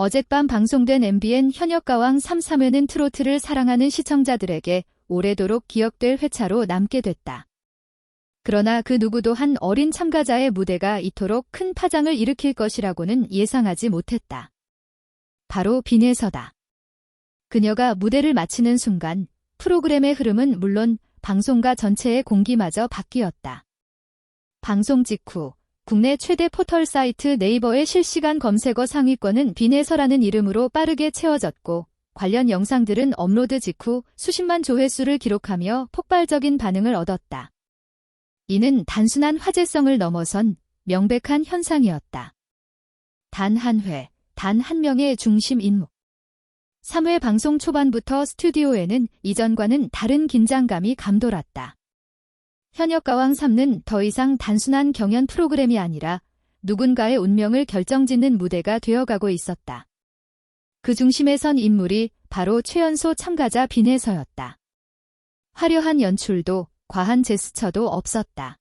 어젯밤 방송된 MBN 현역가왕 3회는 트로트를 사랑하는 시청자들에게 오래도록 기억될 회차로 남게 됐다. 그러나 그 누구도 한 어린 참가자의 무대가 이토록 큰 파장을 일으킬 것이라고는 예상하지 못했다. 바로 빈에서다. 그녀가 무대를 마치는 순간 프로그램의 흐름은 물론 방송가 전체의 공기마저 바뀌었다. 방송 직후 국내 최대 포털 사이트 네이버의 실시간 검색어 상위권은 빈에서라는 이름으로 빠르게 채워졌고 관련 영상들은 업로드 직후 수십만 조회수를 기록하며 폭발적인 반응을 얻었다. 이는 단순한 화제성을 넘어선 명백한 현상이었다. 단 한 회, 단 한 명의 중심 인물. 3회 방송 초반부터 스튜디오에는 이전과는 다른 긴장감이 감돌았다. 현역가왕 3는 더 이상 단순한 경연 프로그램이 아니라 누군가의 운명을 결정짓는 무대가 되어가고 있었다. 그 중심에 선 인물이 바로 최연소 참가자 빈에서였다. 화려한 연출도 과한 제스처도 없었다.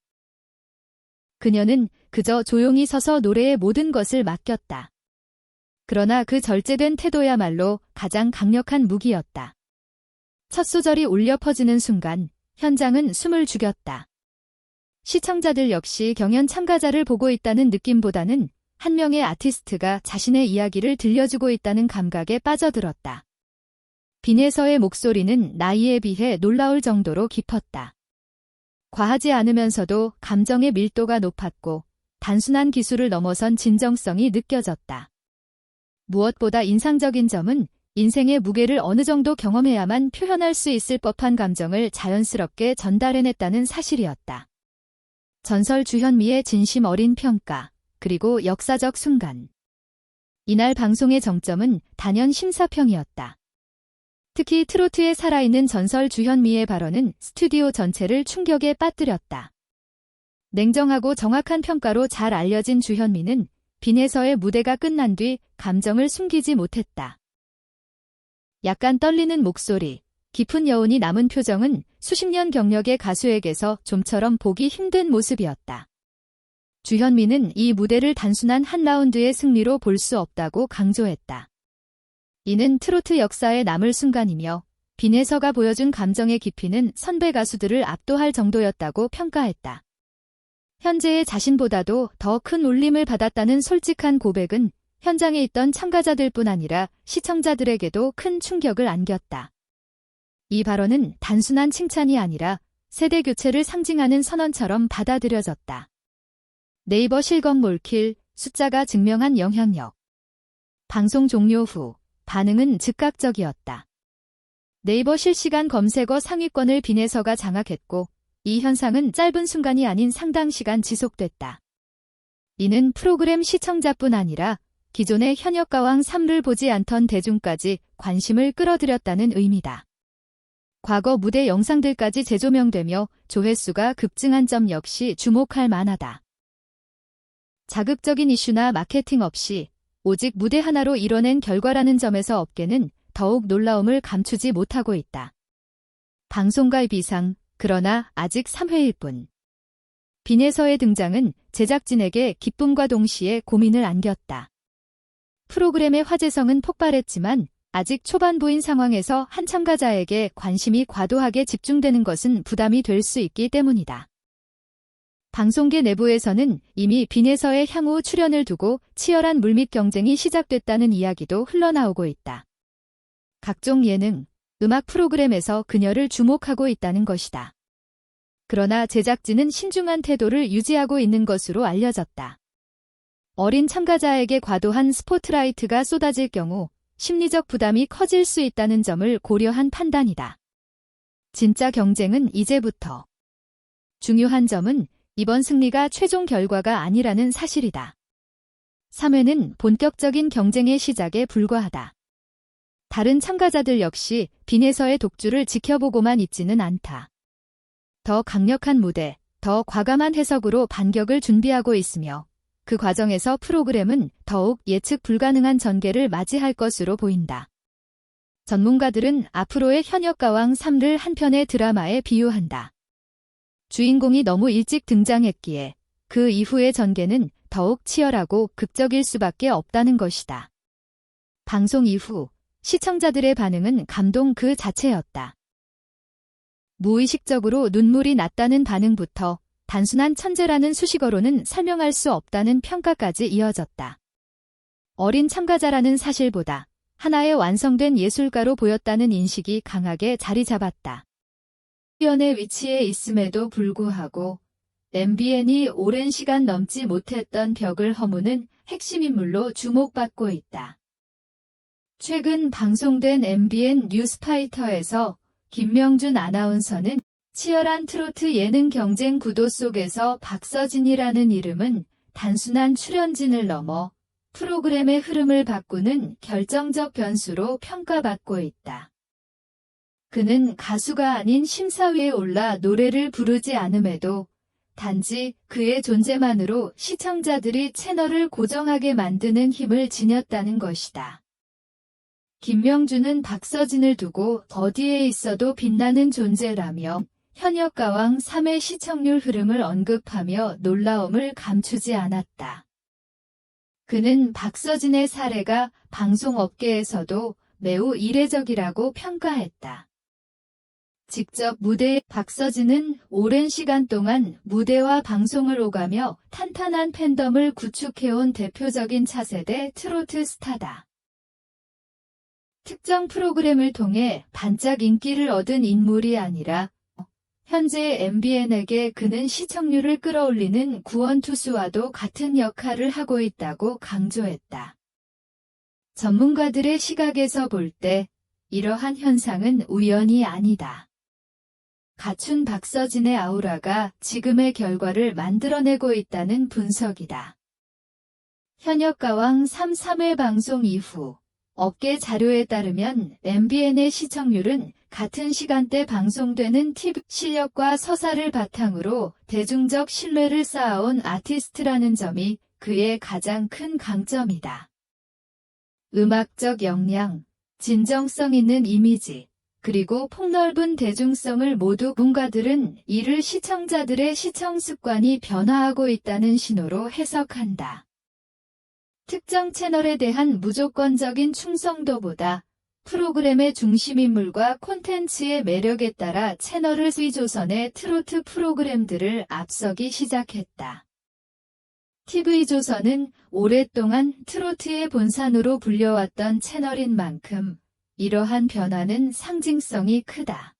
그녀는 그저 조용히 서서 노래의 모든 것을 맡겼다. 그러나 그 절제된 태도야말로 가장 강력한 무기였다. 첫 소절이 울려 퍼지는 순간 현장은 숨을 죽였다. 시청자들 역시 경연 참가자를 보고 있다는 느낌보다는 한 명의 아티스트가 자신의 이야기를 들려주고 있다는 감각에 빠져들었다. 빈에서의 목소리는 나이에 비해 놀라울 정도로 깊었다. 과하지 않으면서도 감정의 밀도가 높았고 단순한 기술을 넘어선 진정성이 느껴졌다. 무엇보다 인상적인 점은 인생의 무게를 어느 정도 경험해야만 표현할 수 있을 법한 감정을 자연스럽게 전달해냈다는 사실이었다. 전설 주현미의 진심 어린 평가, 그리고 역사적 순간. 이날 방송의 정점은 단연 심사평이었다. 특히 트로트에 살아있는 전설 주현미의 발언은 스튜디오 전체를 충격에 빠뜨렸다. 냉정하고 정확한 평가로 잘 알려진 주현미는 빈에서의 무대가 끝난 뒤 감정을 숨기지 못했다. 약간 떨리는 목소리, 깊은 여운이 남은 표정은 수십 년 경력의 가수에게서 좀처럼 보기 힘든 모습이었다. 주현미는 이 무대를 단순한 한 라운드의 승리로 볼 수 없다고 강조했다. 이는 트로트 역사에 남을 순간이며 빈에서가 보여준 감정의 깊이는 선배 가수들을 압도할 정도였다고 평가했다. 현재의 자신보다도 더 큰 울림을 받았다는 솔직한 고백은 현장에 있던 참가자들뿐 아니라 시청자들에게도 큰 충격을 안겼다. 이 발언은 단순한 칭찬이 아니라 세대 교체를 상징하는 선언처럼 받아들여졌다. 네이버 실검 몰킬, 숫자가 증명한 영향력. 방송 종료 후 반응은 즉각적이었다. 네이버 실시간 검색어 상위권을 빈에서가 장악했고 이 현상은 짧은 순간이 아닌 상당 시간 지속됐다. 이는 프로그램 시청자뿐 아니라 기존의 현역가왕 3를 보지 않던 대중까지 관심을 끌어들였다는 의미다. 과거 무대 영상들까지 재조명되며 조회수가 급증한 점 역시 주목할 만하다. 자극적인 이슈나 마케팅 없이 오직 무대 하나로 이뤄낸 결과라는 점에서 업계는 더욱 놀라움을 감추지 못하고 있다. 방송가의 비상, 그러나 아직 3회일 뿐. 빈에서의 등장은 제작진에게 기쁨과 동시에 고민을 안겼다. 프로그램의 화제성은 폭발했지만 아직 초반부인 상황에서 한 참가자에게 관심이 과도하게 집중되는 것은 부담이 될 수 있기 때문이다. 방송계 내부에서는 이미 빈에서의 향후 출연을 두고 치열한 물밑 경쟁이 시작됐다는 이야기도 흘러나오고 있다. 각종 예능, 음악 프로그램에서 그녀를 주목하고 있다는 것이다. 그러나 제작진은 신중한 태도를 유지하고 있는 것으로 알려졌다. 어린 참가자에게 과도한 스포트라이트가 쏟아질 경우 심리적 부담이 커질 수 있다는 점을 고려한 판단이다. 진짜 경쟁은 이제부터. 중요한 점은 이번 승리가 최종 결과가 아니라는 사실이다. 3회는 본격적인 경쟁의 시작에 불과하다. 다른 참가자들 역시 빈에서의 독주를 지켜보고만 있지는 않다. 더 강력한 무대, 더 과감한 해석으로 반격을 준비하고 있으며 그 과정에서 프로그램은 더욱 예측 불가능한 전개를 맞이할 것으로 보인다. 전문가들은 앞으로의 현역가왕 3를 한 편의 드라마에 비유한다. 주인공이 너무 일찍 등장했기에 그 이후의 전개는 더욱 치열하고 극적일 수밖에 없다는 것이다. 방송 이후 시청자들의 반응은 감동 그 자체였다. 무의식적으로 눈물이 났다는 반응부터 단순한 천재라는 수식어로는 설명할 수 없다는 평가까지 이어졌다. 어린 참가자라는 사실보다 하나의 완성된 예술가로 보였다는 인식이 강하게 자리 잡았다. 연의 위치에 있음에도 불구하고 MBN이 오랜 시간 넘지 못했던 벽을 허무는 핵심 인물로 주목받고 있다. 최근 방송된 MBN 뉴스파이터에서 김명준 아나운서는 치열한 트로트 예능 경쟁 구도 속에서 박서진이라는 이름은 단순한 출연진을 넘어 프로그램의 흐름을 바꾸는 결정적 변수로 평가받고 있다. 그는 가수가 아닌 심사위에 올라 노래를 부르지 않음에도 단지 그의 존재만으로 시청자들이 채널을 고정하게 만드는 힘을 지녔다는 것이다. 김명준은 박서진을 두고 어디에 있어도 빛나는 존재라며 현역가왕 3의 시청률 흐름을 언급하며 놀라움을 감추지 않았다. 그는 박서진의 사례가 방송업계에서도 매우 이례적이라고 평가했다. 직접 무대에 박서진은 오랜 시간 동안 무대와 방송을 오가며 탄탄한 팬덤을 구축해온 대표적인 차세대 트로트 스타다. 특정 프로그램을 통해 반짝 인기를 얻은 인물이 아니라 현재 MBN에게 그는 시청률을 끌어올리는 구원투수와도 같은 역할을 하고 있다고 강조했다. 전문가들의 시각에서 볼 때 이러한 현상은 우연이 아니다. 갖춘 박서진의 아우라가 지금의 결과를 만들어내고 있다는 분석이다. 현역가왕 3회 방송 이후 업계 자료에 따르면 MBN의 시청률은 같은 시간대 방송되는 TV 실력과 서사를 바탕으로 대중적 신뢰를 쌓아온 아티스트라는 점이 그의 가장 큰 강점이다. 음악적 역량, 진정성 있는 이미지, 그리고 폭넓은 대중성을 모두 전문가들은 이를 시청자들의 시청 습관이 변화하고 있다는 신호로 해석한다. 특정 채널에 대한 무조건적인 충성도보다 프로그램의 중심인물과 콘텐츠의 매력에 따라 채널을 TV조선의 트로트 프로그램들을 앞서기 시작했다. TV조선은 오랫동안 트로트의 본산으로 불려왔던 채널인 만큼 이러한 변화는 상징성이 크다.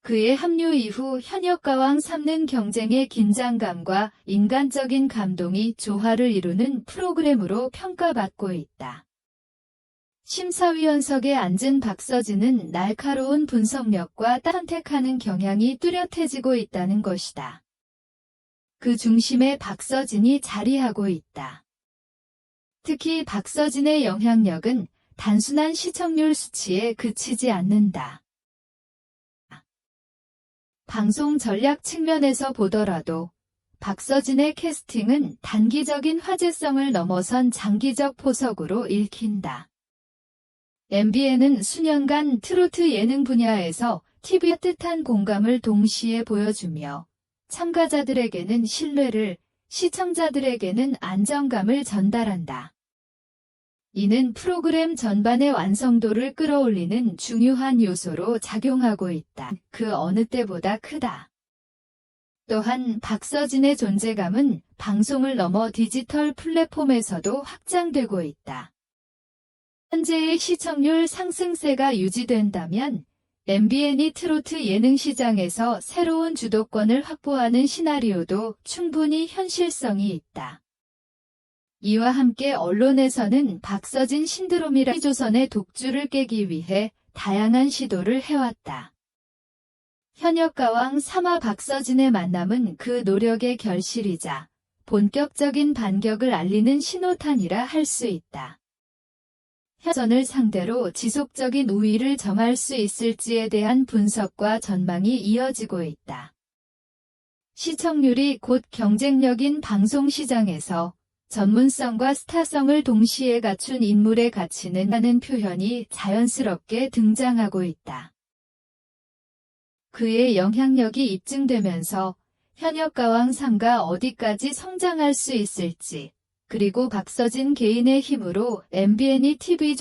그의 합류 이후 현역가왕 3는 경쟁의 긴장감과 인간적인 감동이 조화를 이루는 프로그램으로 평가받고 있다. 심사위원석에 앉은 박서진은 날카로운 분석력과 선택하는 경향이 뚜렷해지고 있다는 것이다. 그 중심에 박서진이 자리하고 있다. 특히 박서진의 영향력은 단순한 시청률 수치에 그치지 않는다. 방송 전략 측면에서 보더라도 박서진의 캐스팅은 단기적인 화제성을 넘어선 장기적 포석으로 읽힌다. MBN은 수년간 트로트 예능 분야에서 TV의 뜻한 공감을 동시에 보여주며 참가자들에게는 신뢰를, 시청자들에게는 안정감을 전달한다. 이는 프로그램 전반의 완성도를 끌어올리는 중요한 요소로 작용하고 있다. 그 어느 때보다 크다. 또한 박서진의 존재감은 방송을 넘어 디지털 플랫폼에서도 확장되고 있다. 현재의 시청률 상승세가 유지된다면 MBN이 트로트 예능 시장에서 새로운 주도권을 확보하는 시나리오도 충분히 현실성이 있다. 이와 함께 언론에서는 박서진 신드롬이라 조선의 독주를 깨기 위해 다양한 시도를 해왔다. 현역가왕 3화 박서진의 만남은 그 노력의 결실이자 본격적인 반격을 알리는 신호탄이라 할 수 있다. 현전을 상대로 지속적인 우위를 점할 수 있을지에 대한 분석과 전망이 이어지고 있다. 시청률이 곧 경쟁력인 방송 시장에서 전문성과 스타성을 동시에 갖춘 인물의 가치는 라는 표현이 자연스럽게 등장하고 있다. 그의 영향력이 입증되면서 현역가왕 3가 어디까지 성장할 수 있을지, 그리고 박서진 개인의 힘으로 MBN이 TV